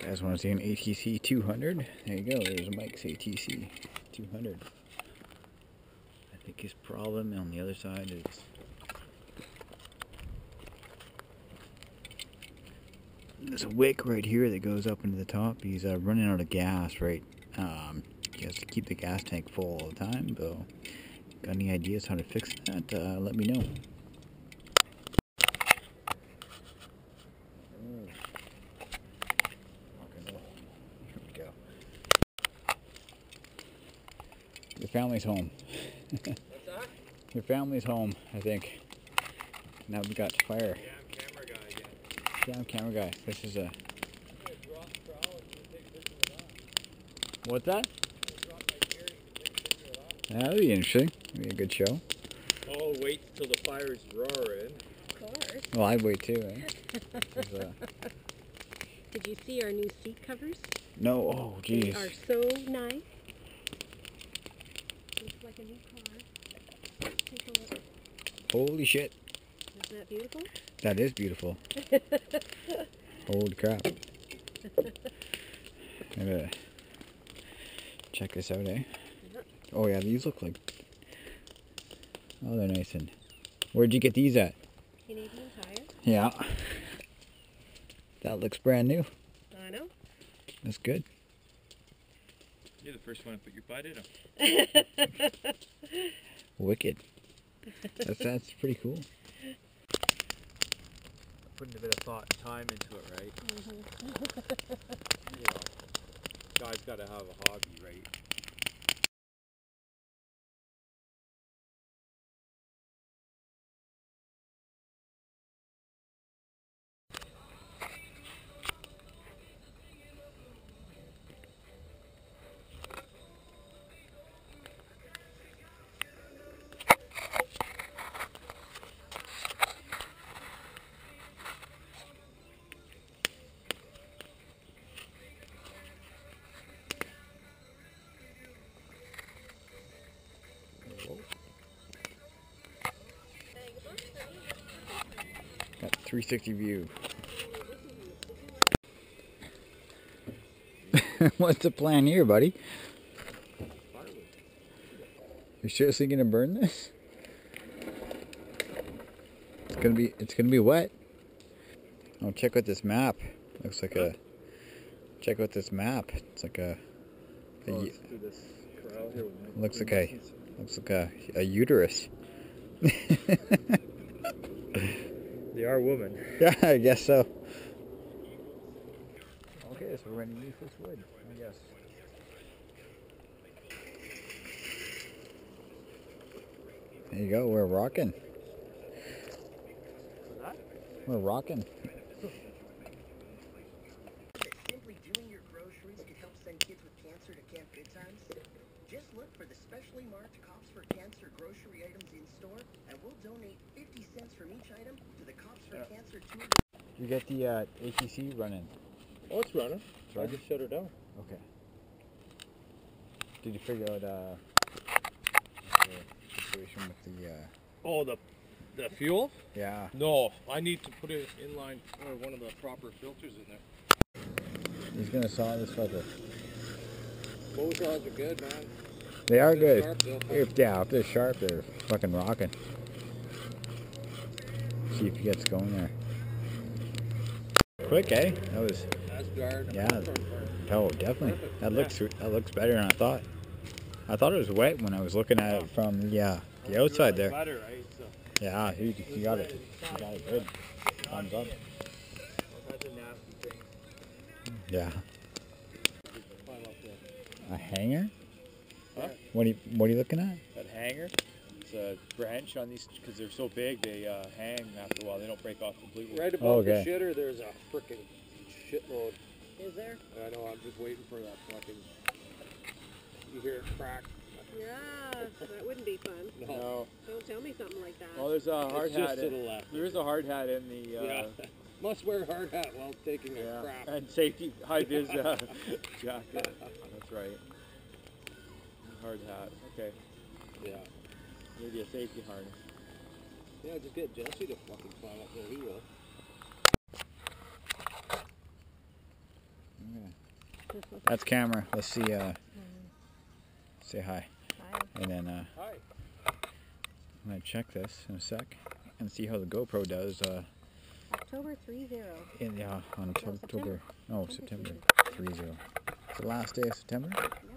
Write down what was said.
Guys want to see an ATC 200? There you go, there's Mike's ATC 200. I think his problem on the other side is there's a wick right here that goes up into the top. He's running out of gas, right? He has to keep the gas tank full all the time, but got any ideas how to fix that? Let me know. Your family's home. What's that? Your family's home, I think. Now we got fire. Yeah, I'm camera guy again. Yeah, I'm camera guy. This is a... What's that? That'll be interesting. That'll be a good show. Oh, wait till the fire's roaring. Of course. Well, I'd wait too, eh? Did you see our new seat covers? No, oh geez. They are so nice. Looks like a new car. Take a look. Holy shit. Isn't that beautiful? That is beautiful. Holy crap. I'm gonna check this out, eh? Oh yeah, these look like... Oh, they're nice. And where'd you get these at? Canadian Tire. Yeah. That looks brand new. I know. That's good. You're the first one to put your butt in them. Wicked. That's pretty cool. Putting a bit of thought and time into it, right? You know, guys got to have a hobby, right? Got 360 view. What's the plan here, buddy? You're seriously gonna burn this? It's gonna be wet. Oh, check out this map. Looks like a... Check out this map. It's like a... Looks like a uterus. They are women. Yeah, I guess so. Okay, so we're going to use this wood, I guess. There you go, we're rocking. We're rocking. Simply doing your groceries could help send kids with cancer to Camp Good Times? Just look for the specially marked Cops for Cancer grocery items in store, and we'll donate 50 cents from each item to the Cops for Cancer tour. You get the ATC running. Oh, it's running. It's running? I just shut her down. Okay. Did you figure out the situation with the... Oh, the fuel? Yeah. No, I need to put it in line or one of the proper filters in there. He's gonna saw this fucker. Both rods are good, man. They are They're good. sharp, If they're sharp, they're fucking rocking. See if he gets going there. Quick, eh? That was... That's guard. Yeah. Oh, definitely. That looks better than I thought. I thought it was wet when I was looking at it from the outside there. Better, right? So Yeah, you got it. You got it good. Thumbs up. that's a nasty thing. Yeah. Climb up there. A hanger? Huh? What are you looking at? That hanger. It's a branch on these because they're so big. They hang after a while. They don't break off completely. Right above Okay. the shitter, there's a frickin' shitload. Is there? I know. I'm just waiting for that fucking. You hear it crack. Yeah, that wouldn't be fun. No. Don't tell me something like that. Oh, there's a hard It's hat. just to the left. There is a hard hat in the. Yeah. Must wear a hard hat while taking a crap. And safety high vis jacket. That's right. Hard hat. Okay. Yeah. Maybe a safety harness. Yeah, just get Jesse to fucking climb up there. He will. I'm That's camera. Let's see, say hi. Hi. And then Hi. I'm going to check this in a sec and see how the GoPro does October 30. on September. October, no, September 30. It's the last day of September? Yeah.